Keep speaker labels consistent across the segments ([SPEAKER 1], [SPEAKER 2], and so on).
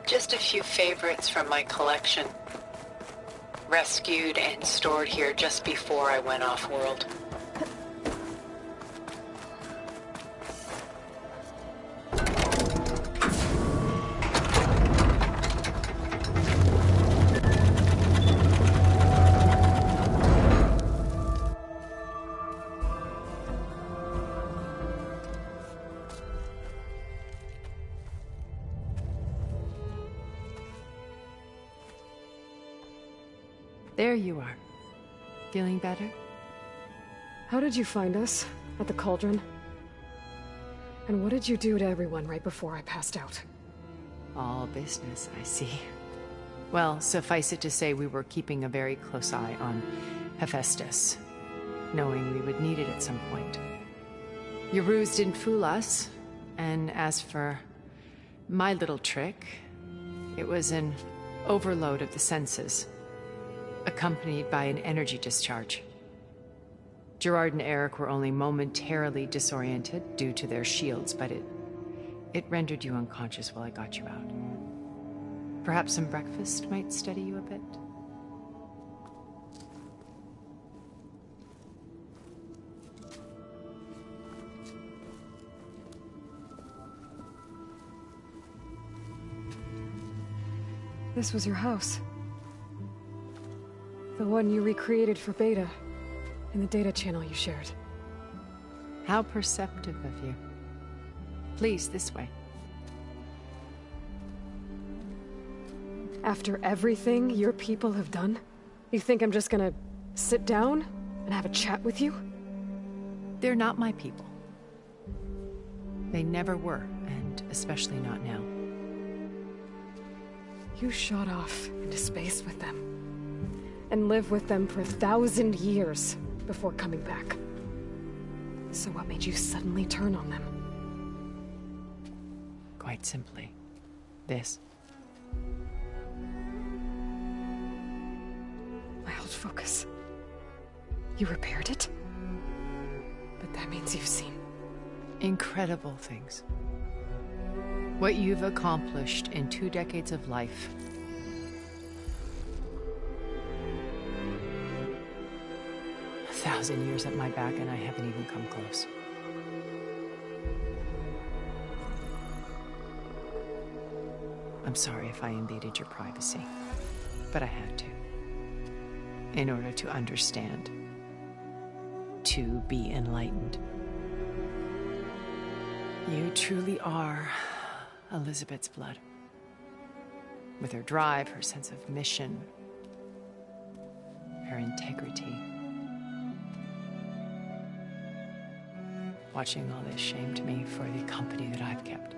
[SPEAKER 1] Just a few favorites from my collection. Rescued and stored here just before I went off-world.
[SPEAKER 2] There you are. Feeling better?
[SPEAKER 3] How did you find us? At the cauldron? And what did you do to everyone right before I passed out?
[SPEAKER 2] All business, I see. Well, suffice it to say we were keeping a very close eye on Hephaestus, knowing we would need it at some point. Your ruse didn't fool us, and as for my little trick, it was an overload of the senses, accompanied by an energy discharge. Gerard and Eric were only momentarily disoriented due to their shields, but it rendered you unconscious while I got you out. Perhaps some breakfast might steady you a bit?
[SPEAKER 3] This was your house. The one you recreated for Beta, in the data channel you shared.
[SPEAKER 2] How perceptive of you. Please, this way.
[SPEAKER 3] After everything your people have done, you think I'm just gonna sit down and have a chat with you?
[SPEAKER 2] They're not my people. They never were, and especially not now.
[SPEAKER 3] You shot off into space with them, and lived with them for 1,000 years before coming back. So what made you suddenly turn on them?
[SPEAKER 2] Quite simply, this.
[SPEAKER 3] My old focus. You repaired it? But that means you've seen...
[SPEAKER 2] incredible things. What you've accomplished in 2 decades of life. A 1,000 years at my back and I haven't even come close. I'm sorry if I invaded your privacy, but I had to. In order to understand. To be enlightened. You truly are Elizabeth's blood. With her drive, her sense of mission, her integrity. Watching all this shamed me for the company that I've kept.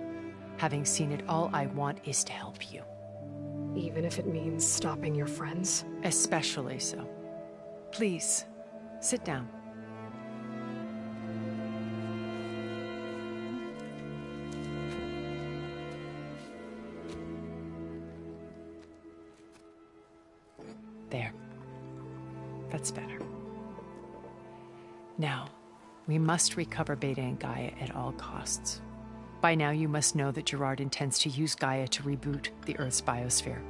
[SPEAKER 2] Having seen it, all I want is to help you.
[SPEAKER 3] Even if it means stopping your friends?
[SPEAKER 2] Especially so. Please, sit down. There. That's better. Now, we must recover Beta and Gaia at all costs. By now, you must know that Gerard intends to use Gaia to reboot the Earth's biosphere.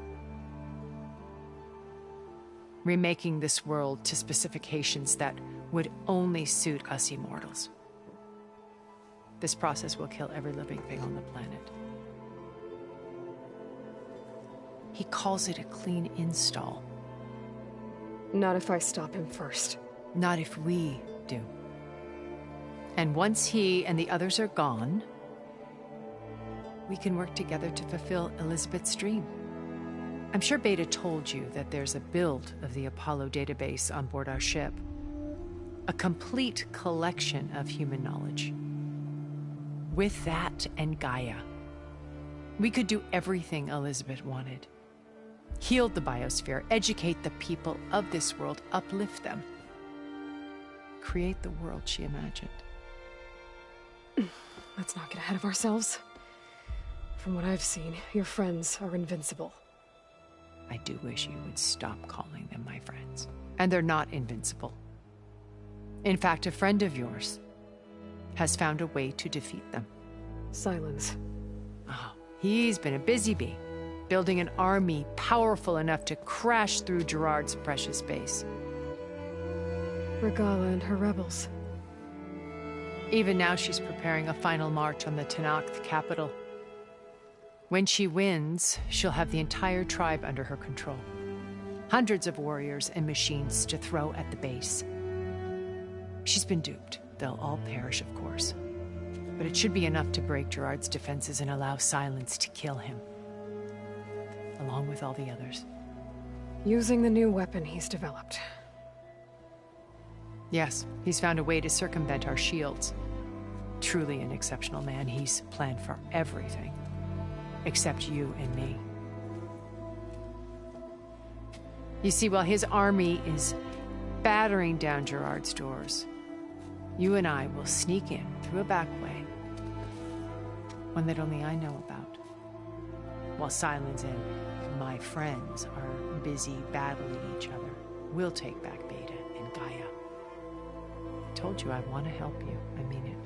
[SPEAKER 2] Remaking this world to specifications that would only suit us immortals. This process will kill every living thing on the planet. He calls it a clean install.
[SPEAKER 3] Not if I stop him first.
[SPEAKER 2] Not if we do. And once he and the others are gone, we can work together to fulfill Elizabeth's dream. I'm sure Beta told you that there's a build of the Apollo database on board our ship. A complete collection of human knowledge. With that and Gaia, we could do everything Elizabeth wanted. Heal the biosphere, educate the people of this world, uplift them. Create the world she imagined.
[SPEAKER 3] Let's not get ahead of ourselves. From what I've seen, your friends are invincible.
[SPEAKER 2] I do wish you would stop calling them my friends. And they're not invincible. In fact, a friend of yours has found a way to defeat them.
[SPEAKER 3] Silence.
[SPEAKER 2] Oh, he's been a busy bee. building an army powerful enough to crash through Gerard's precious base.
[SPEAKER 3] Regala and her rebels.
[SPEAKER 2] Even now, she's preparing a final march on the Tenakth capital. When she wins, she'll have the entire tribe under her control. Hundreds of warriors and machines to throw at the base. She's been duped. They'll all perish, of course. But it should be enough to break Gerard's defenses and allow Silence to kill him. Along with all the others.
[SPEAKER 3] Using the new weapon he's developed.
[SPEAKER 2] Yes, he's found a way to circumvent our shields. Truly an exceptional man. He's planned for everything. Except you and me. You see, while his army is battering down Gerard's doors, you and I will sneak in through a back way. One that only I know about. While Silence and my friends are busy battling each other, we'll take back Beta and Gaia. I told you I want to help you. I mean it.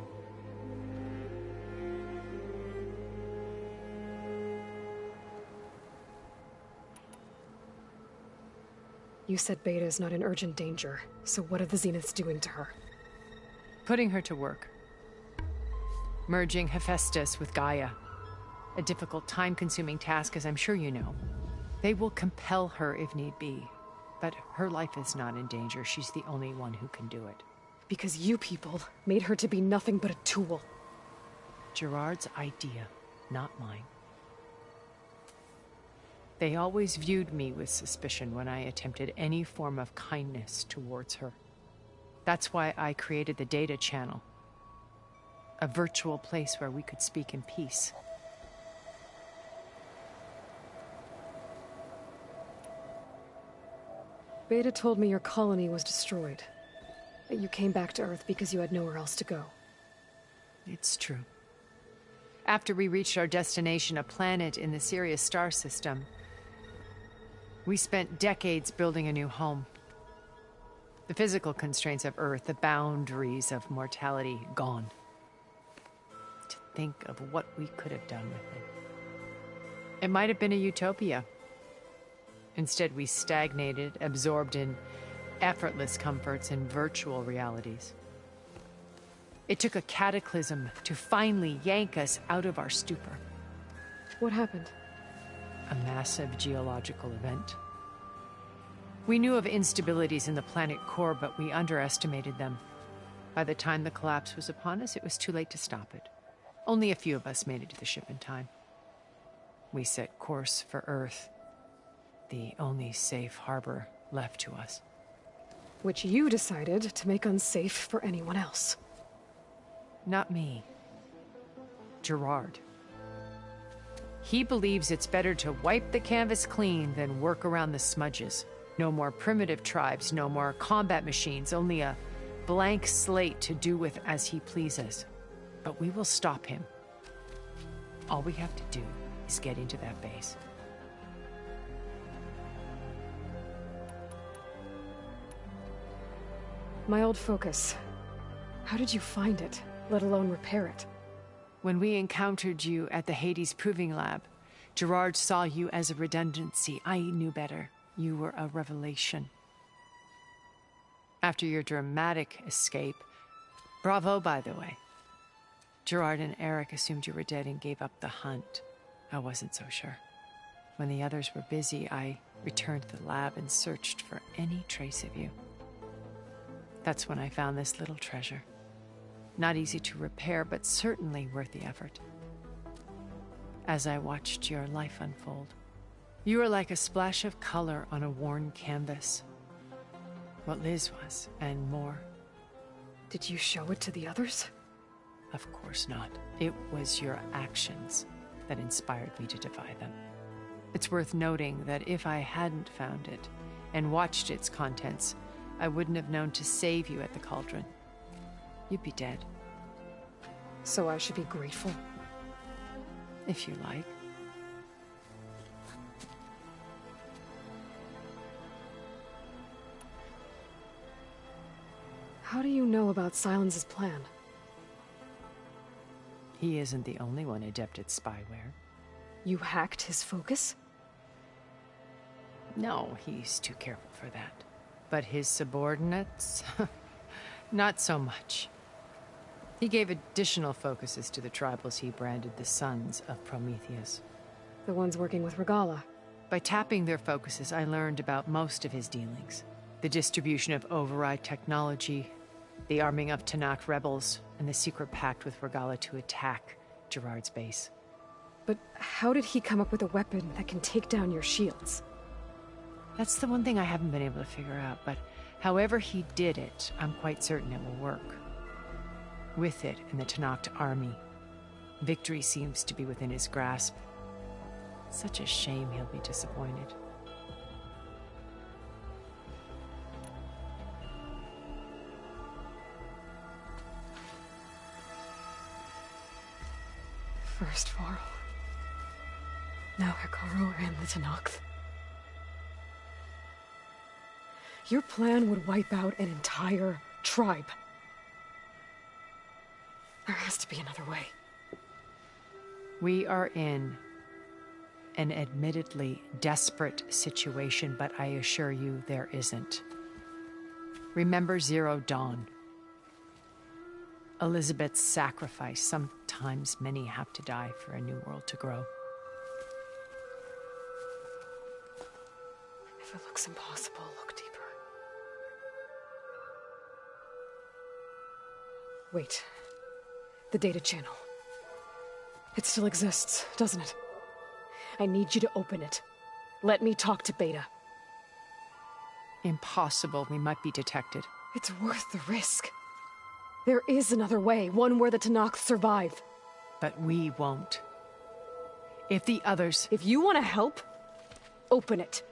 [SPEAKER 3] You said Beta is not in urgent danger, so what are the Zeniths doing to her?
[SPEAKER 2] Putting her to work. Merging Hephaestus with Gaia. A difficult, time-consuming task, as I'm sure you know. They will compel her if need be. But her life is not in danger. She's the only one who can do it.
[SPEAKER 3] Because you people made her to be nothing but a tool.
[SPEAKER 2] Gerard's idea, not mine. They always viewed me with suspicion when I attempted any form of kindness towards her. That's why I created the data channel. A virtual place where we could speak in peace.
[SPEAKER 3] Beta told me your colony was destroyed. That you came back to Earth because you had nowhere else to go.
[SPEAKER 2] It's true. After we reached our destination, a planet in the Sirius star system, we spent decades building a new home. The physical constraints of Earth, the boundaries of mortality, gone. To think of what we could have done with it. It might have been a utopia. Instead, we stagnated, absorbed in effortless comforts and virtual realities. It took a cataclysm to finally yank us out of our stupor.
[SPEAKER 3] What happened?
[SPEAKER 2] A massive geological event. We knew of instabilities in the planet core, but we underestimated them. By the time the collapse was upon us, it was too late to stop it. Only a few of us made it to the ship in time. We set course for Earth, the only safe harbor left to us.
[SPEAKER 3] Which you decided to make unsafe for anyone else.
[SPEAKER 2] Not me. Gerard. He believes it's better to wipe the canvas clean than work around the smudges. No more primitive tribes, no more combat machines, only a blank slate to do with as he pleases. But we will stop him. All we have to do is get into that base.
[SPEAKER 3] My old focus. How did you find it, let alone repair it?
[SPEAKER 2] When we encountered you at the Hades Proving Lab, Gerard saw you as a redundancy. I knew better. You were a revelation. After your dramatic escape, bravo, by the way. Gerard and Eric assumed you were dead and gave up the hunt. I wasn't so sure. When the others were busy, I returned to the lab and searched for any trace of you. That's when I found this little treasure. Not easy to repair, but certainly worth the effort. As I watched your life unfold, you were like a splash of color on a worn canvas. What Liz was, and more.
[SPEAKER 3] Did you show it to the others?
[SPEAKER 2] Of course not. It was your actions that inspired me to defy them. It's worth noting that if I hadn't found it and watched its contents, I wouldn't have known to save you at the cauldron. You'd be dead.
[SPEAKER 3] So I should be grateful?
[SPEAKER 2] If you like.
[SPEAKER 3] How do you know about Silence's plan?
[SPEAKER 2] He isn't the only one adept at spyware.
[SPEAKER 3] You hacked his focus?
[SPEAKER 2] No, he's too careful for that. But his subordinates? Not so much. He gave additional focuses to the tribals he branded the Sons of Prometheus.
[SPEAKER 3] The ones working with Regala.
[SPEAKER 2] By tapping their focuses, I learned about most of his dealings. The distribution of override technology, the arming of Tanakh rebels, and the secret pact with Regala to attack Gerard's base.
[SPEAKER 3] But how did he come up with a weapon that can take down your shields?
[SPEAKER 2] That's the one thing I haven't been able to figure out, but however he did it, I'm quite certain it will work. With it and the Tanakh army, victory seems to be within his grasp. Such a shame he'll be disappointed.
[SPEAKER 3] First Varl. Now Hikaru and the Tanakh. Your plan would wipe out an entire tribe. There has to be another way.
[SPEAKER 2] We are in an admittedly desperate situation, but I assure you there isn't. Remember Zero Dawn. Elizabeth's sacrifice. Sometimes many have to die for a new world to grow.
[SPEAKER 3] If it looks impossible, look deeper. Wait. The data channel. It still exists, doesn't it? I need you to open it. Let me talk to Beta.
[SPEAKER 2] Impossible. We might be detected.
[SPEAKER 3] It's worth the risk. There is another way, one where the Tanakh survive.
[SPEAKER 2] But we won't. If the others...
[SPEAKER 3] If you want to help, open it.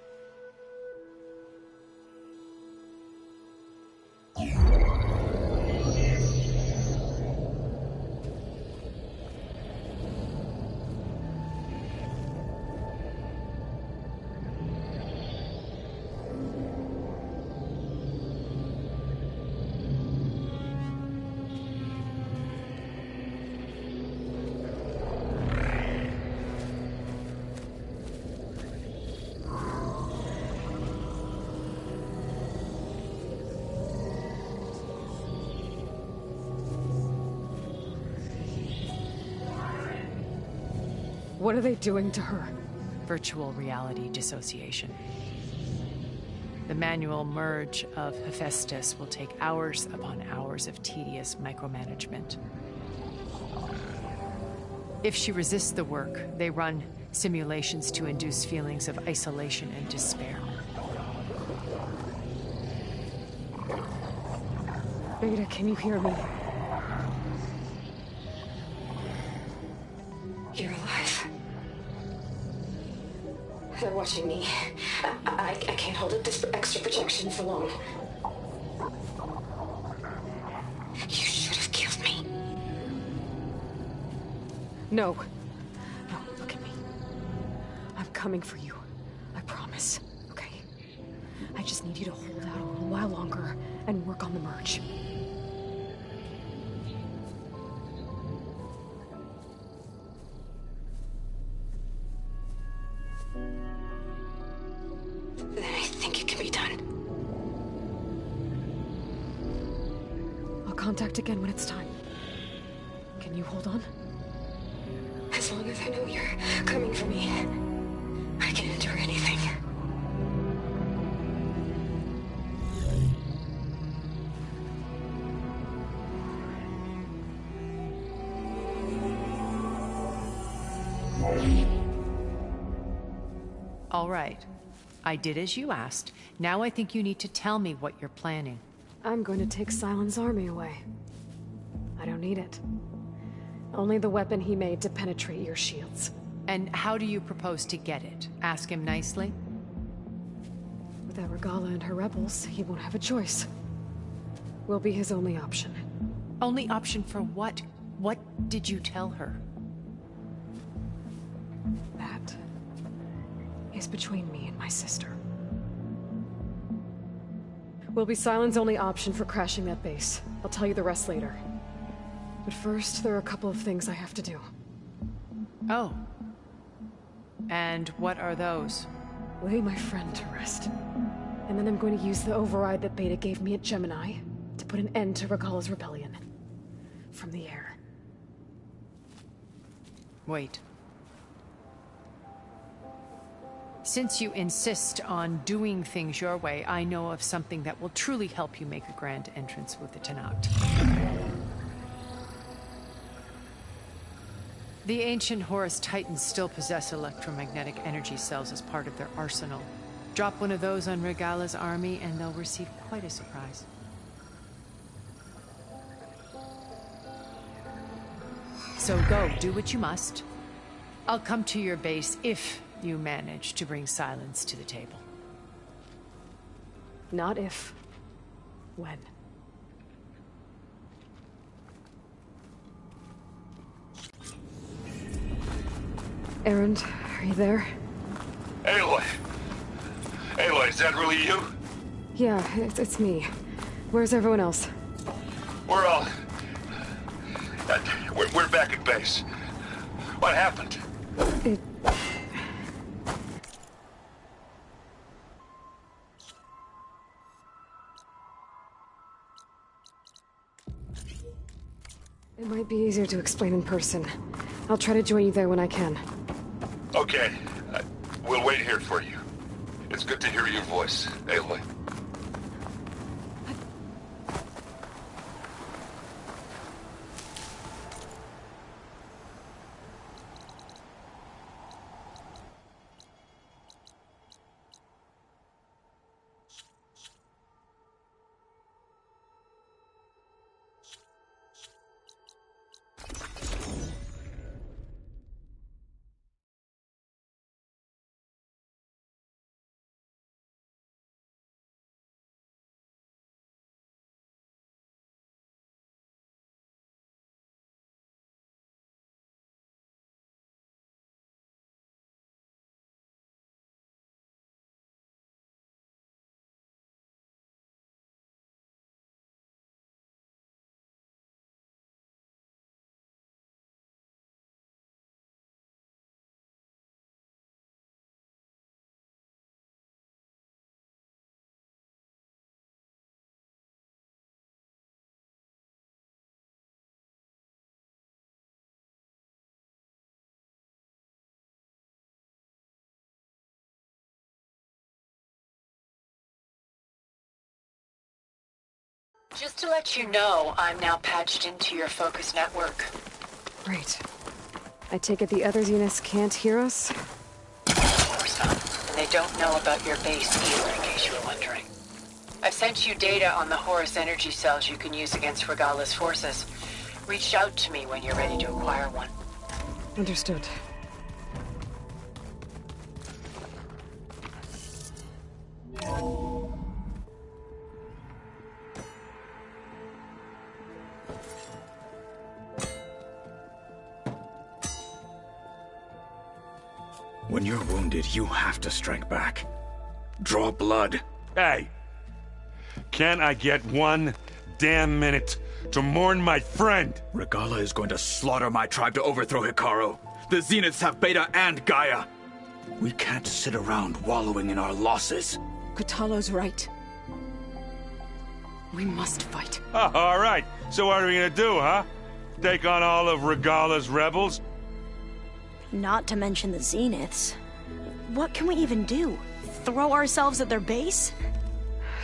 [SPEAKER 3] What are they doing to her?
[SPEAKER 2] Virtual reality dissociation. The manual merge of Hephaestus will take hours upon hours of tedious micromanagement. If she resists the work, they run simulations to induce feelings of isolation and despair.
[SPEAKER 3] Beta, can you hear me?
[SPEAKER 4] You're alive. They're watching me. I can't hold up this extra protection for long. You should have killed me.
[SPEAKER 3] No. No, look at me. I'm coming for you. I promise, okay? I just need you to hold out a little while longer and work on the merge.
[SPEAKER 4] Then I think it can be done.
[SPEAKER 3] I'll contact again when it's time. Can you hold on?
[SPEAKER 4] As long as I know you're coming for me, I can endure anything.
[SPEAKER 2] All right. I did as you asked. Now I think you need to tell me what you're planning.
[SPEAKER 3] I'm going to take Silent's army away. I don't need it. Only the weapon he made to penetrate your shields.
[SPEAKER 2] And how do you propose to get it? Ask him nicely?
[SPEAKER 3] Without Regala and her rebels, he won't have a choice. We'll be his only option.
[SPEAKER 2] Only option for what? What did you tell her?
[SPEAKER 3] That is between me and my sister. Will be Silent's only option for crashing that base. I'll tell you the rest later. But first, there are a couple of things I have to do.
[SPEAKER 2] Oh. And what are those?
[SPEAKER 3] lay my friend to rest. And then I'm going to use the override that Beta gave me at Gemini to put an end to Regalla's rebellion. From the air.
[SPEAKER 2] Wait. Since you insist on doing things your way, I know of something that will truly help you make a grand entrance with the Tenakth. The ancient Horus Titans still possess electromagnetic energy cells as part of their arsenal. Drop one of those on Regalla's army and they'll receive quite a surprise. So go, do what you must. I'll come to your base if you manage to bring silence to the table.
[SPEAKER 3] Not if. When. Erend, are you there?
[SPEAKER 5] Aloy! Aloy, is that really you?
[SPEAKER 3] Yeah, it's me. Where's everyone else?
[SPEAKER 5] We're all... We're back at base. What happened?
[SPEAKER 3] It might be easier to explain in person. I'll try to join you there when I can.
[SPEAKER 5] Okay. We'll wait here for you. It's good to hear your voice, Aloy.
[SPEAKER 1] Just to let you know, I'm now patched into your focus network.
[SPEAKER 3] Great. I take it the other Zeniths can't hear us?
[SPEAKER 1] Of course not. And they don't know about your base either, in case you were wondering. I've sent you data on the Horus energy cells you can use against Regalla's forces. Reach out to me when you're ready to acquire one.
[SPEAKER 3] Understood.
[SPEAKER 6] When you're wounded, you have to strike back. Draw blood.
[SPEAKER 5] Hey! Can I get one damn minute to mourn my friend?
[SPEAKER 6] Regalla is going to slaughter my tribe to overthrow Hikaru. The Zeniths have Beta and Gaia. We can't sit around wallowing in our losses.
[SPEAKER 7] Kotallo's right. We must fight.
[SPEAKER 5] Oh, all right. So what are we gonna do, huh? Take on all of Regalla's rebels?
[SPEAKER 8] Not to mention the Zeniths. What can we even do? Throw ourselves at their base?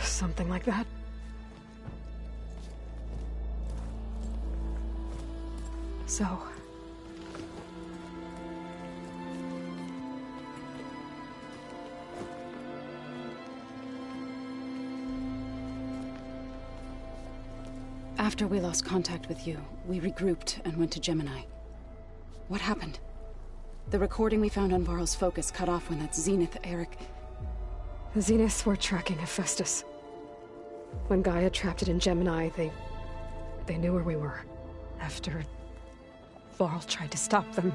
[SPEAKER 3] Something like that. So...
[SPEAKER 7] After we lost contact with you, we regrouped and went to Gemini. What happened? The recording we found on Varl's focus cut off when that Zenith, Eric...
[SPEAKER 3] The Zeniths were tracking Hephaestus. When Gaia trapped it in Gemini, they knew where we were. After... Varl tried to stop them.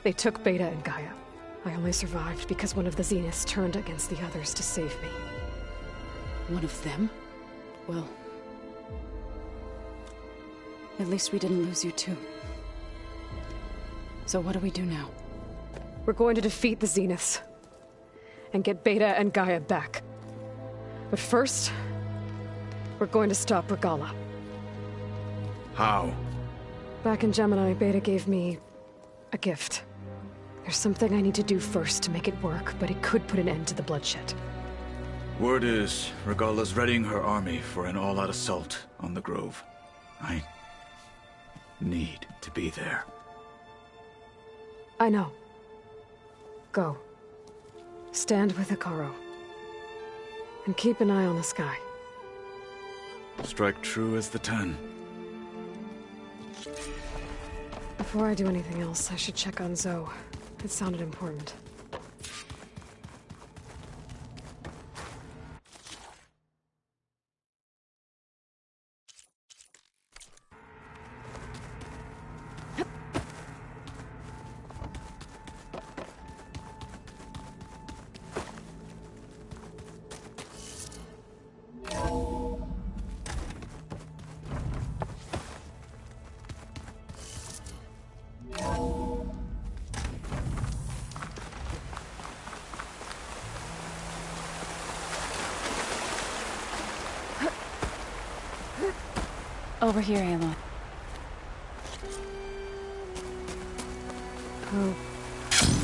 [SPEAKER 3] They took Beta and Gaia. I only survived because one of the Zeniths turned against the others to save me.
[SPEAKER 7] One of them? Well... At least we didn't lose you too. So what do we do now?
[SPEAKER 3] We're going to defeat the Zeniths. and get Beta and Gaia back. But first, we're going to stop Regala.
[SPEAKER 6] How?
[SPEAKER 3] Back in Gemini, Beta gave me a gift. There's something I need to do first to make it work, but it could put an end to the bloodshed.
[SPEAKER 6] Word is, Regala's readying her army for an all-out assault on the Grove. I need to be there.
[SPEAKER 3] I know. Go. Stand with Hikaru. And keep an eye on the sky.
[SPEAKER 6] Strike true as the 10.
[SPEAKER 3] Before I do anything else, I should check on Zoe. It sounded important.
[SPEAKER 7] Over here, Aloy.
[SPEAKER 3] I'll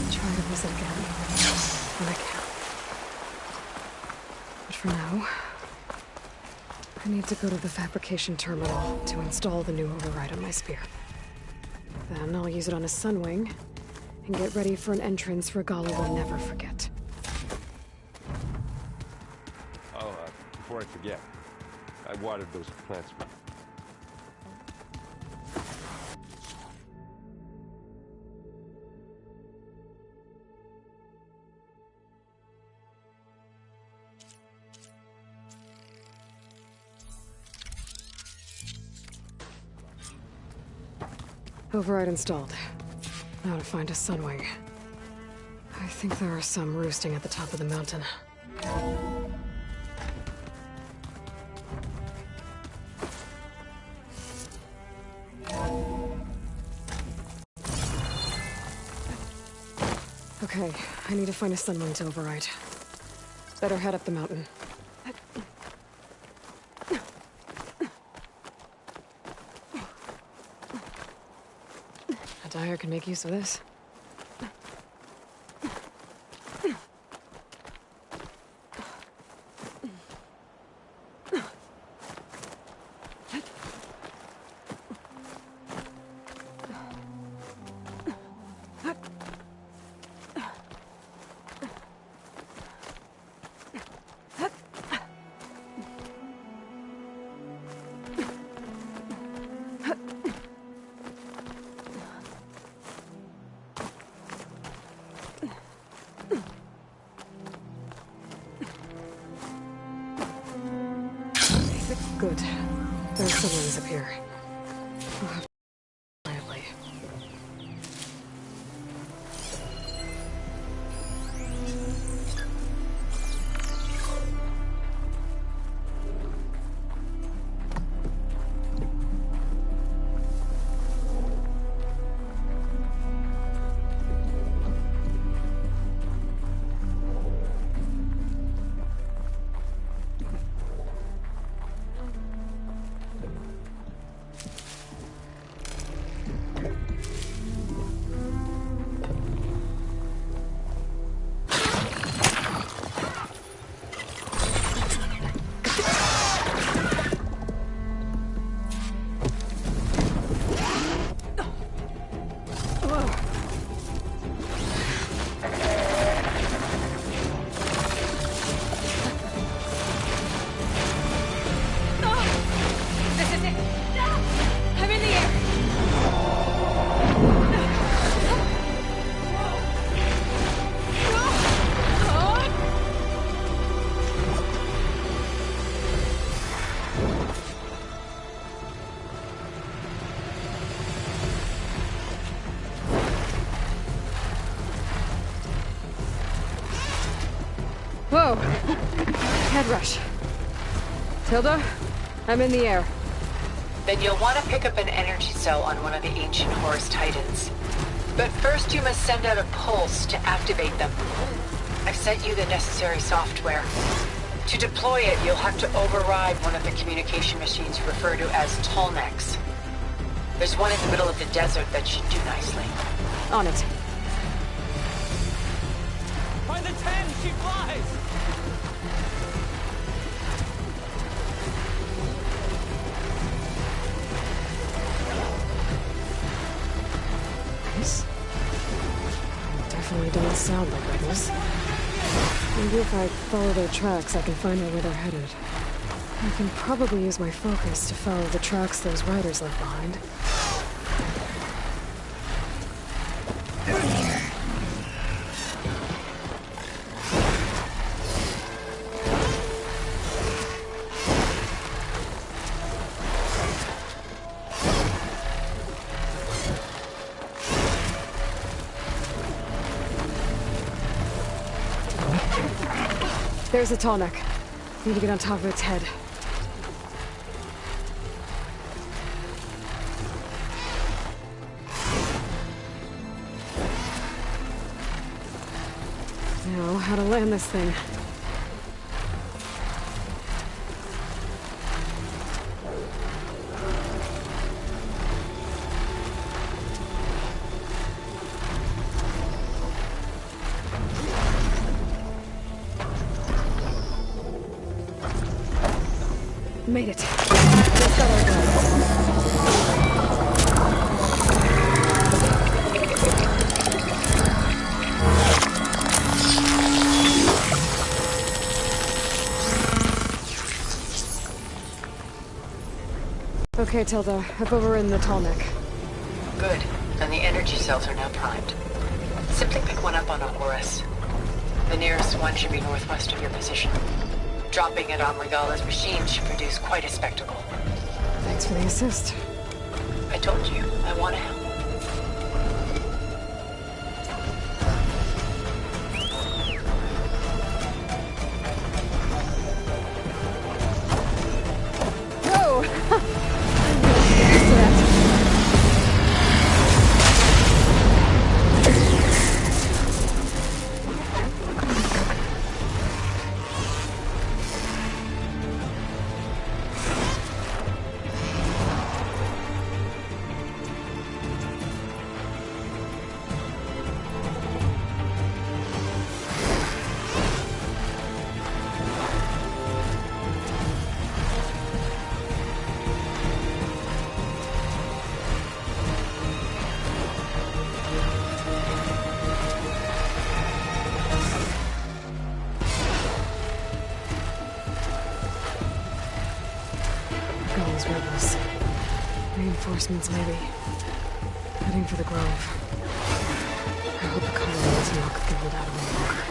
[SPEAKER 3] try to visit again when I can. But for now, I need to go to the fabrication terminal to install the new override on my spear. Then I'll use it on a sunwing and get ready for an entrance Regala will never forget.
[SPEAKER 9] Oh, before I forget, I watered those plants.
[SPEAKER 3] Override installed. Now to find a sunwing. I think there are some roosting at the top of the mountain. Okay, I need to find a sunwing to override. Better head up the mountain. Dyer can make use of this. Good. There's sunwings up here. I'll have to quietly. Whoa! Head rush. Tilda, I'm in the air.
[SPEAKER 1] Then you'll want to pick up an energy cell on one of the ancient Horus Titans. But first you must send out a pulse to activate them. I've sent you the necessary software. To deploy it, you'll have to override one of the communication machines referred to as Tallnecks. There's one in the middle of the desert that should do nicely.
[SPEAKER 3] On it.
[SPEAKER 10] By the 10, she flies!
[SPEAKER 3] Nice. Definitely don't sound like rebels. Maybe if I follow their tracks, I can find out where they're headed. I can probably use my focus to follow the tracks those riders left behind. There's a tallneck. Need to get on top of its head. Now, how to land this thing. Made it. Let's go. Okay, Tilda. I've overridden the tallneck.
[SPEAKER 1] Good. And the energy cells are now primed. Simply pick one up on a Horus. The nearest one should be northwest of your position. Dropping it on Regala's machine should produce quite a spectacle.
[SPEAKER 3] Thanks for the assist.
[SPEAKER 1] I told you, I want to help.
[SPEAKER 3] Rebels. Reinforcements, maybe. Heading for the Grove. I hope the colony doesn't knock the world out of my longer.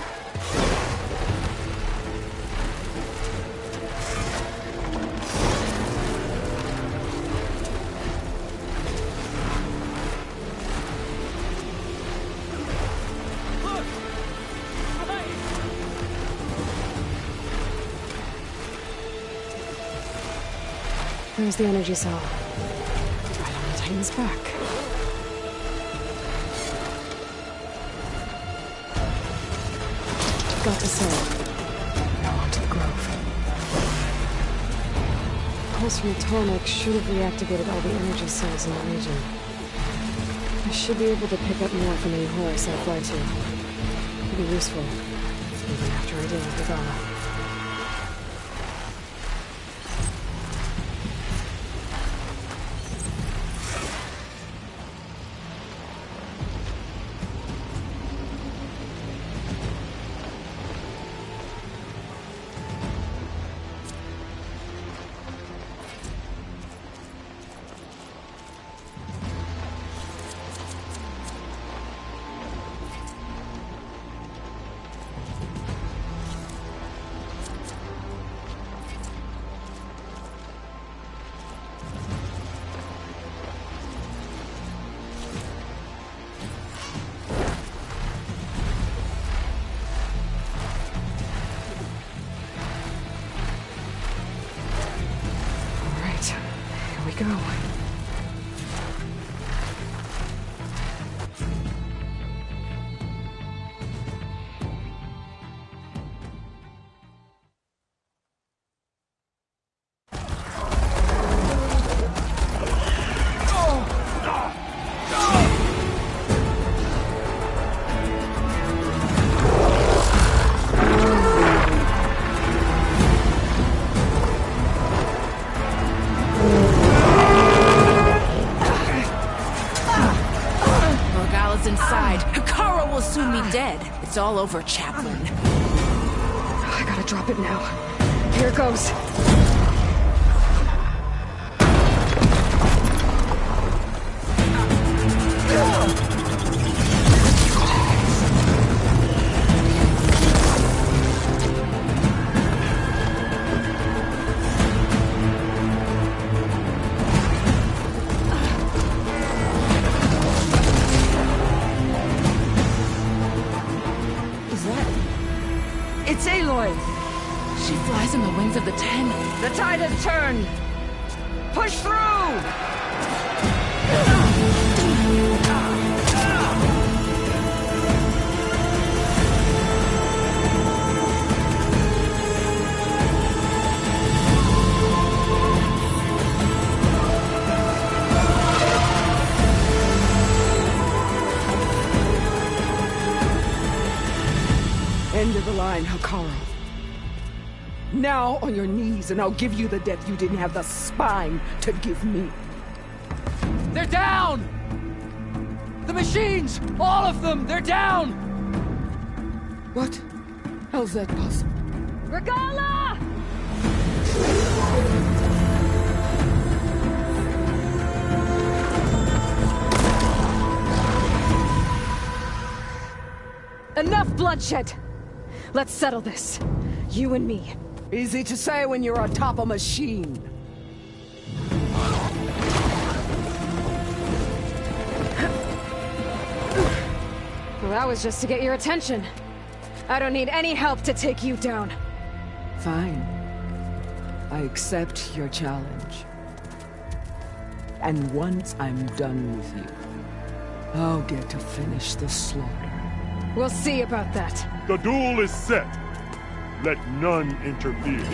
[SPEAKER 3] There's the energy cell. Right on the Titan's back. Got the cell. Now onto the Grove. Pulse from the Tallneck should have reactivated all the energy cells in the region. I should be able to pick up more from any Horus I fly to. It'll be useful, even after I deal with Regala. Go.
[SPEAKER 7] dead. It's all over, Chaplain.
[SPEAKER 3] I gotta drop it now. Here goes.
[SPEAKER 11] It's Aloy!
[SPEAKER 7] She flies in the wings of the Ten.
[SPEAKER 11] The tide has turned! Push through! End of the line, Hikaru. Now on your knees, and I'll give you the death you didn't have the spine to give me.
[SPEAKER 10] They're down! The machines! All of them! They're down!
[SPEAKER 11] What? How's that possible?
[SPEAKER 3] Regala! Enough bloodshed! Let's settle this. You and me.
[SPEAKER 11] Easy to say when you're atop a machine.
[SPEAKER 3] Well, that was just to get your attention. I don't need any help to take you down.
[SPEAKER 11] Fine. I accept your challenge. And once I'm done with you, I'll get to finish the slaughter.
[SPEAKER 3] We'll see about that.
[SPEAKER 5] The duel is set. Let none interfere.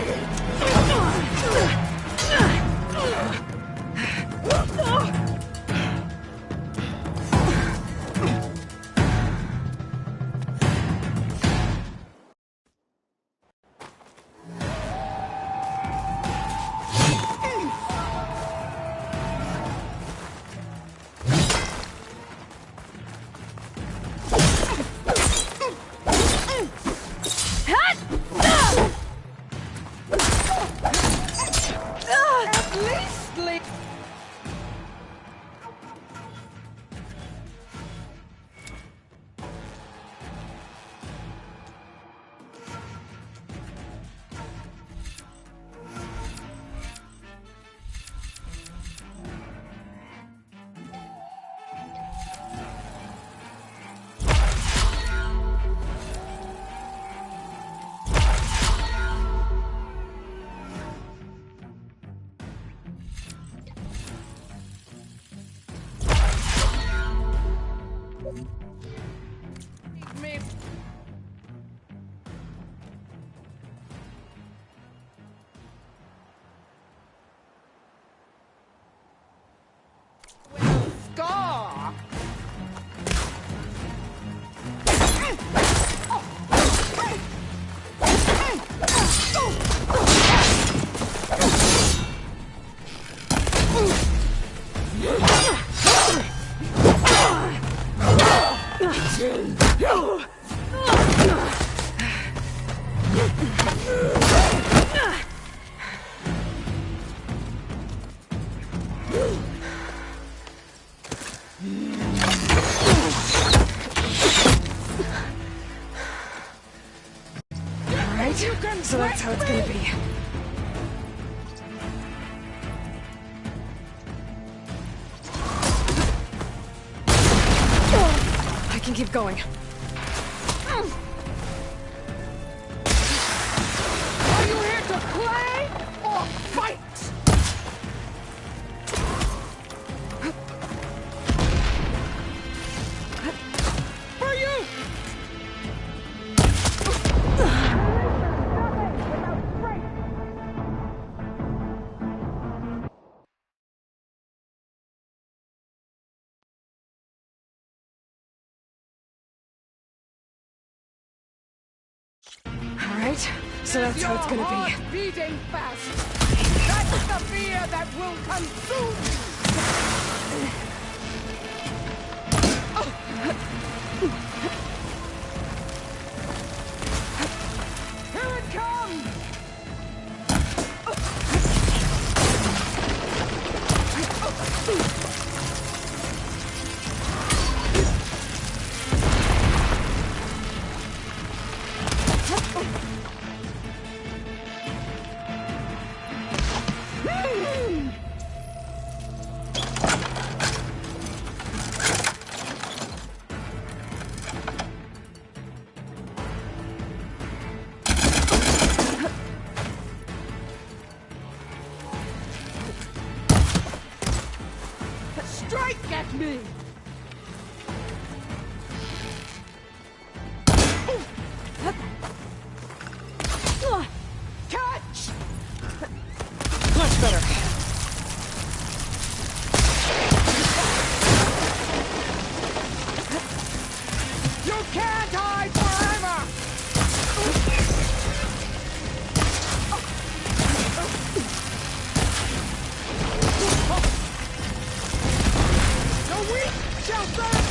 [SPEAKER 3] So that's how it's gonna be. I can keep going.
[SPEAKER 11] Are you here to play or fight? For you!
[SPEAKER 3] Alright, so that's how it's gonna be.
[SPEAKER 11] Beating fast. That's the fear that will consume you. can't hide forever! The weak shall bend!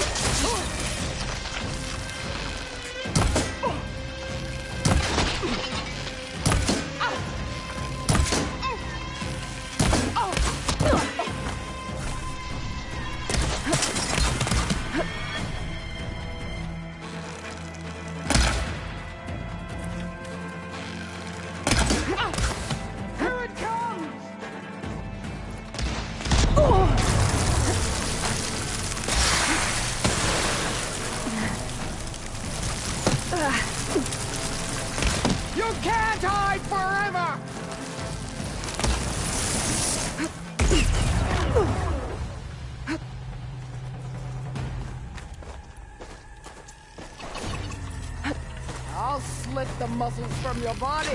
[SPEAKER 11] You can't hide forever! I'll slit the muscles from your body.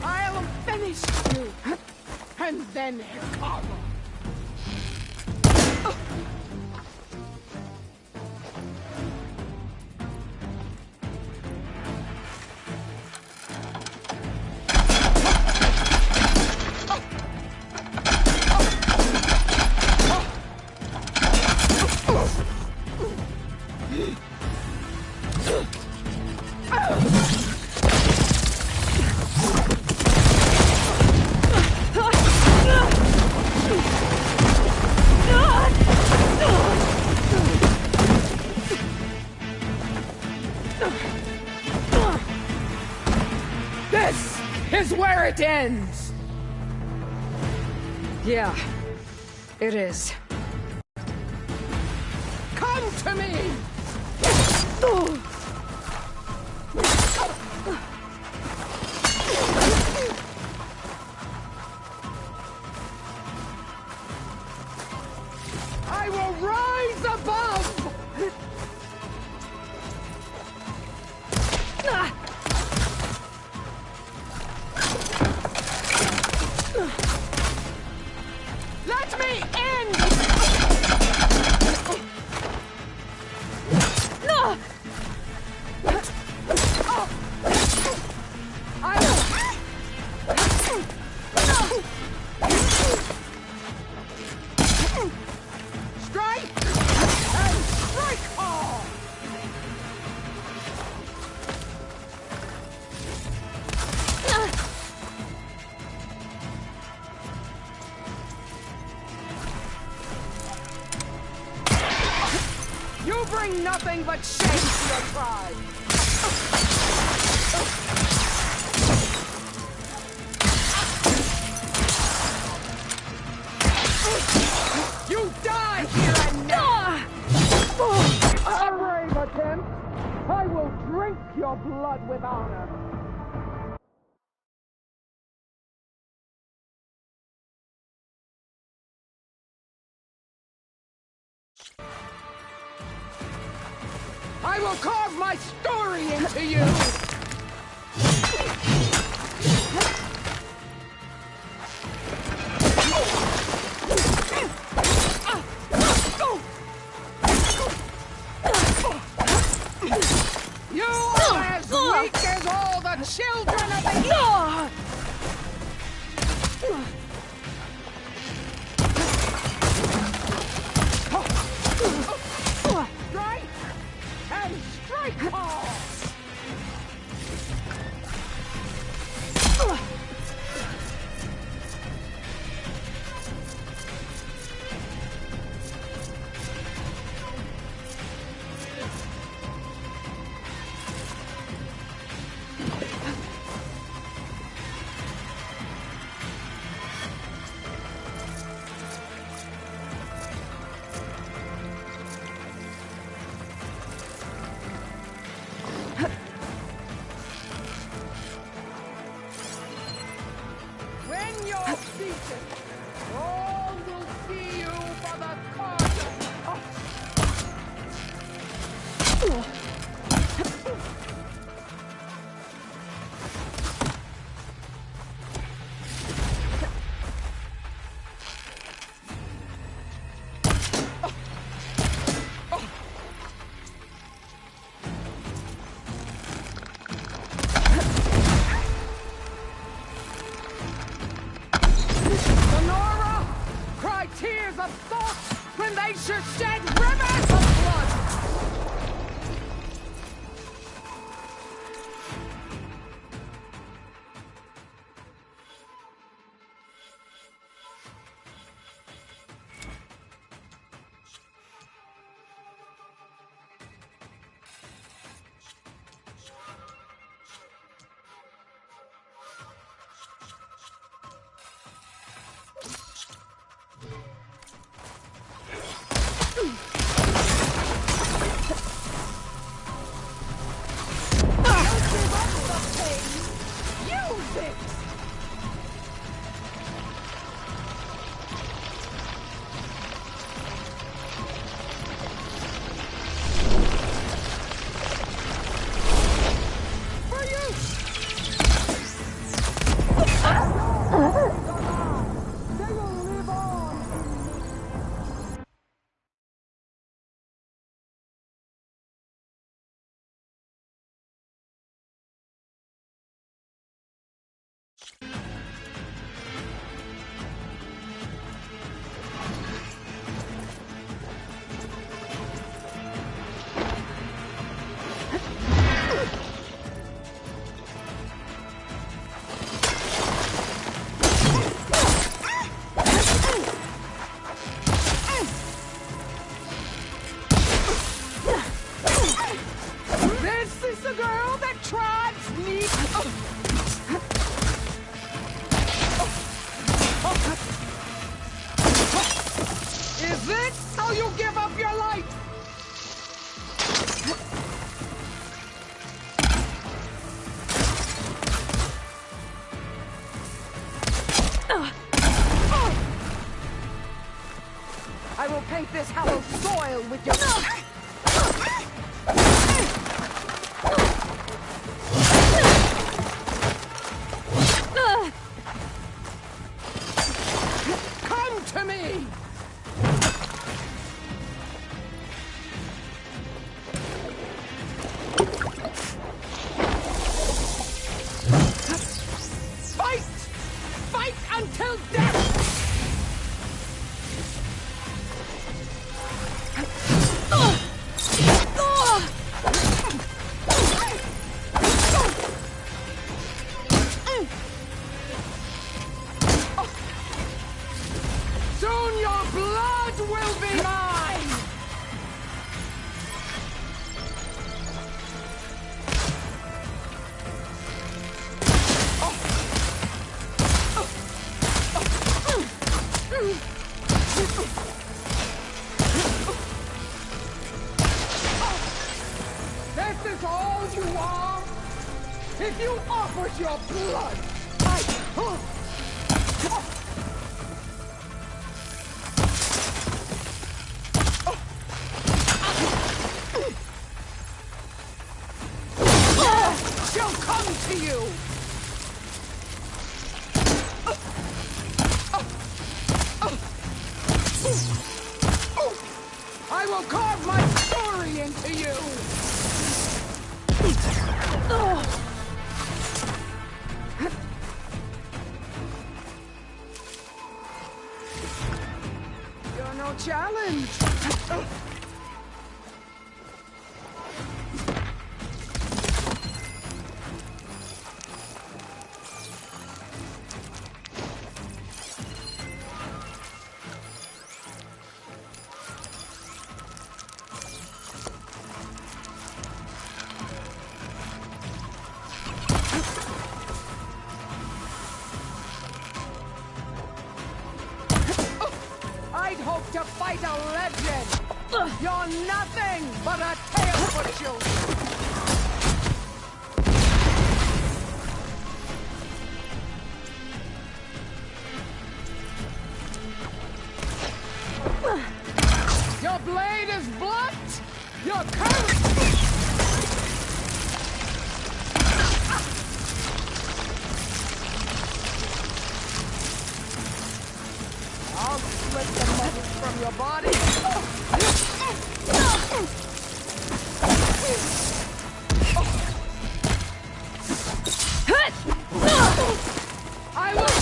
[SPEAKER 11] I'll finish you, and then Hikaru. This is where it ends!
[SPEAKER 3] Yeah, it is.
[SPEAKER 11] Come to me! I will rise above! Let me in! Strike! And strike hard! You bring nothing but shame to your tribe! You die here and now! A brave attempt! I will drink your blood with honor! I will carve my story into you! You are as weak as all the children of the Earth! Strike! And strike hard! glacier shed rivers of blood! Is this how you give up your life? I will paint this hallowed soil with your... Come to me! Fight! Fight until death! Soon your blood will be mine! This is all you are? If you offered your blood, she'll come to you! I will carve my story into you! You're no challenge! I'd hoped to fight a legend! You're nothing but a tale for children! Your blade is blunt! Your curse! I'll split the muscles from your body. I will...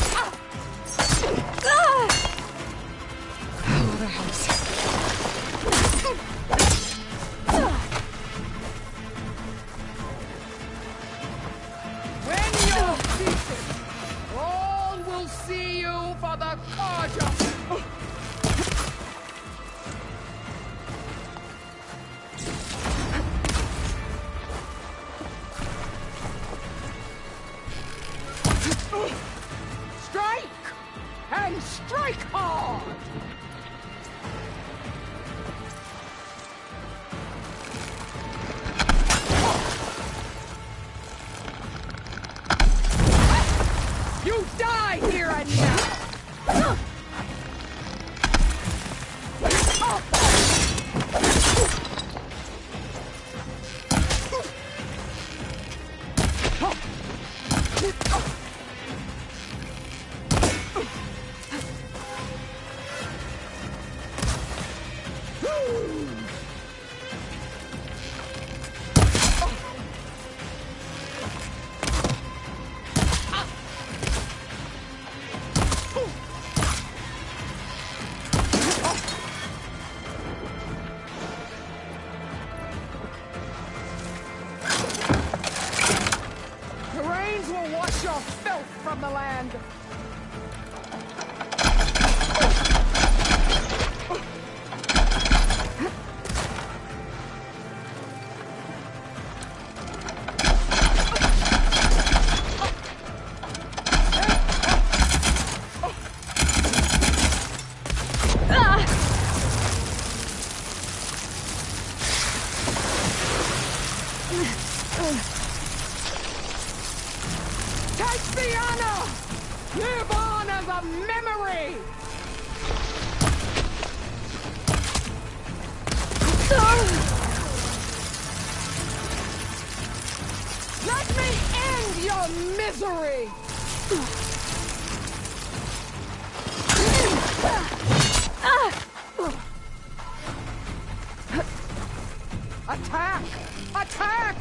[SPEAKER 11] What a house. When you're seated, all will see you for the Carja. Strike! And strike hard! You die here and now! The rains will wash your filth from the land. Take the honor! Live on as a memory! Let me end your misery! Attack! Attack!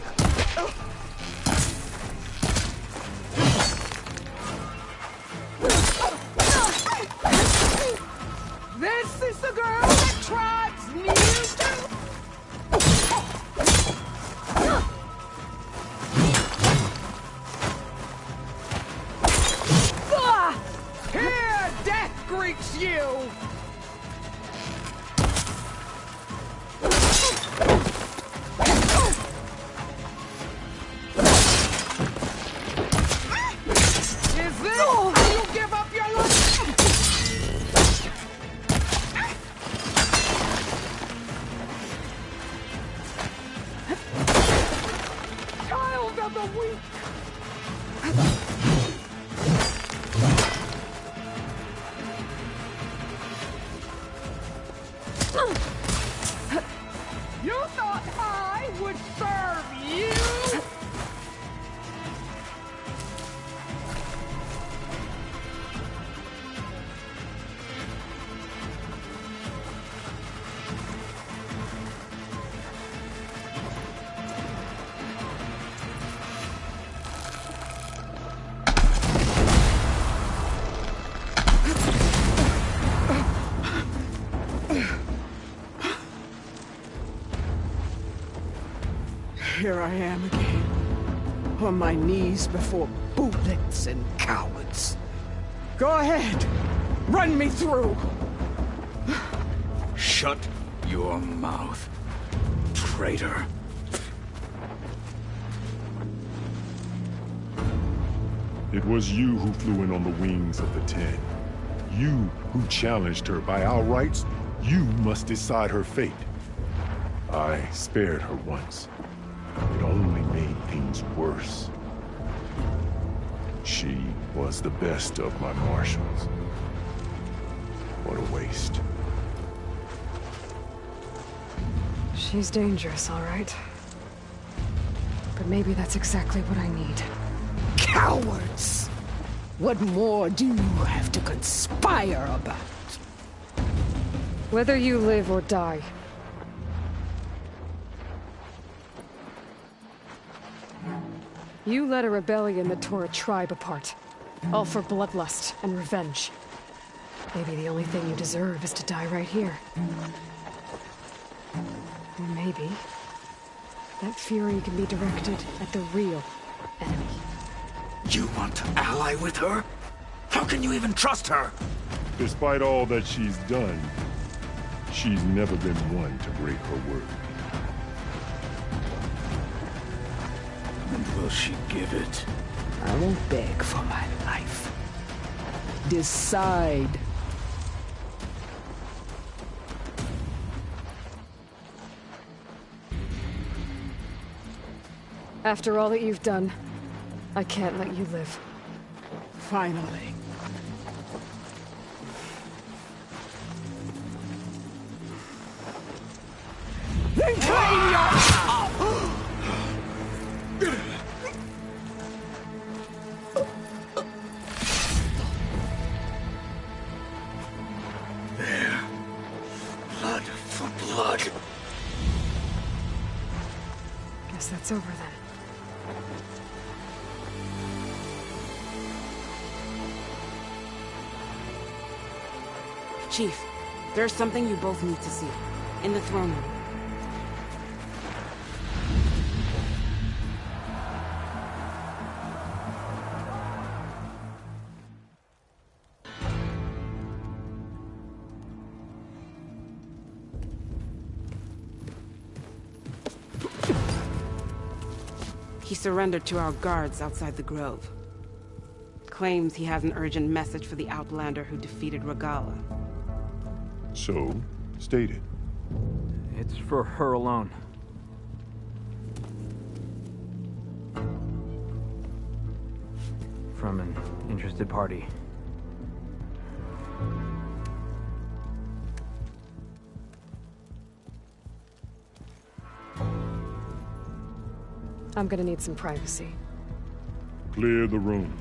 [SPEAKER 11] This is the girl that tribes need to. Here, death greets you. Is this how you give up your life? Child of the weak! You thought I would serve you? Here I am again, on my knees before bullets and cowards. Go ahead, run me through.
[SPEAKER 6] Shut your mouth, traitor.
[SPEAKER 5] It was you who flew in on the wings of the Ten. You who challenged her by our rights. You must decide her fate. I spared her once. It only made things worse. She was the best of my marshals. What a waste.
[SPEAKER 3] She's dangerous, all right. But maybe that's exactly what I need.
[SPEAKER 11] Cowards! What more do you have to conspire about?
[SPEAKER 3] Whether you live or die. You led a rebellion that tore a tribe apart. All for bloodlust and revenge. Maybe the only thing you deserve is to die right here. Or maybe that fury can be directed at the real enemy.
[SPEAKER 6] You want to ally with her? How can you even trust her?
[SPEAKER 5] Despite all that she's done, she's never been one to break her word.
[SPEAKER 6] And will she give it?
[SPEAKER 11] I won't beg for my life. Decide.
[SPEAKER 3] After all that you've done, I can't let you live.
[SPEAKER 11] Finally. Then claim your...
[SPEAKER 6] There. Blood for blood.
[SPEAKER 3] Guess that's over then.
[SPEAKER 12] Chief, there's something you both need to see. In the throne room. He surrendered to our guards outside the grove. Claims he has an urgent message for the Outlander who defeated Regala.
[SPEAKER 5] So, state it.
[SPEAKER 10] It's for her alone. From an interested party.
[SPEAKER 3] I'm gonna need some privacy.
[SPEAKER 5] Clear the room.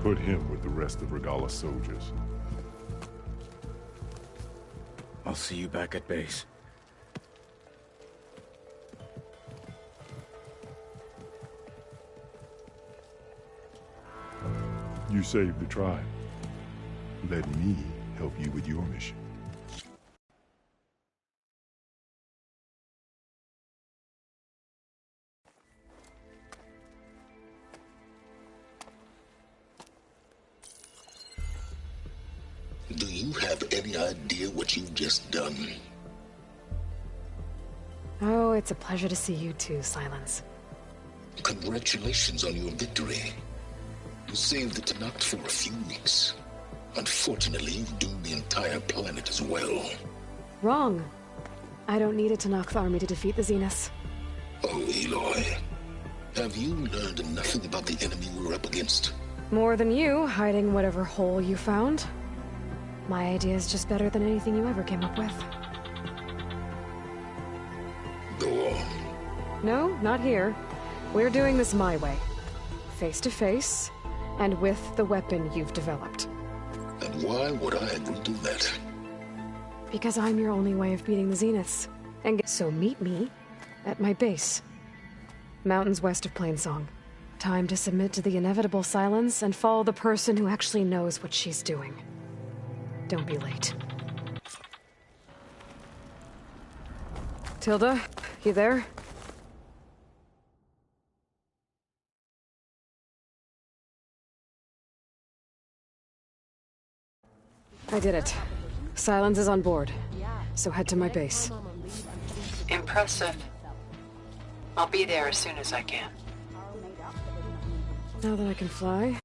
[SPEAKER 5] Put him with the rest of Regala's soldiers.
[SPEAKER 6] I'll see you back at base.
[SPEAKER 5] You saved the tribe. Let me help you with your mission.
[SPEAKER 13] Do you have any idea what you've just done?
[SPEAKER 3] Oh, it's a pleasure to see you too, Silence.
[SPEAKER 13] Congratulations on your victory. You saved the Tenakth for a few weeks. Unfortunately, you've doomed the entire planet as well.
[SPEAKER 3] Wrong. I don't need a Tenakth army to defeat the Zeniths.
[SPEAKER 13] Oh, Aloy. Have you learned nothing about the enemy we're up against?
[SPEAKER 3] More than you, hiding whatever hole you found. My idea is just better than anything you ever came up with.
[SPEAKER 13] Go on.
[SPEAKER 3] No, not here. We're doing this my way. Face to face, and with the weapon you've developed.
[SPEAKER 13] And why would I agree to that?
[SPEAKER 3] Because I'm your only way of beating the Zeniths. And so meet me at my base. Mountains west of Plainsong. Time to submit to the inevitable silence and follow the person who actually knows what she's doing. Don't be late. Tilda, you there? I did it. Silence is on board. So head to my base.
[SPEAKER 1] Impressive. I'll be there as soon as I can.
[SPEAKER 3] Now that I can fly,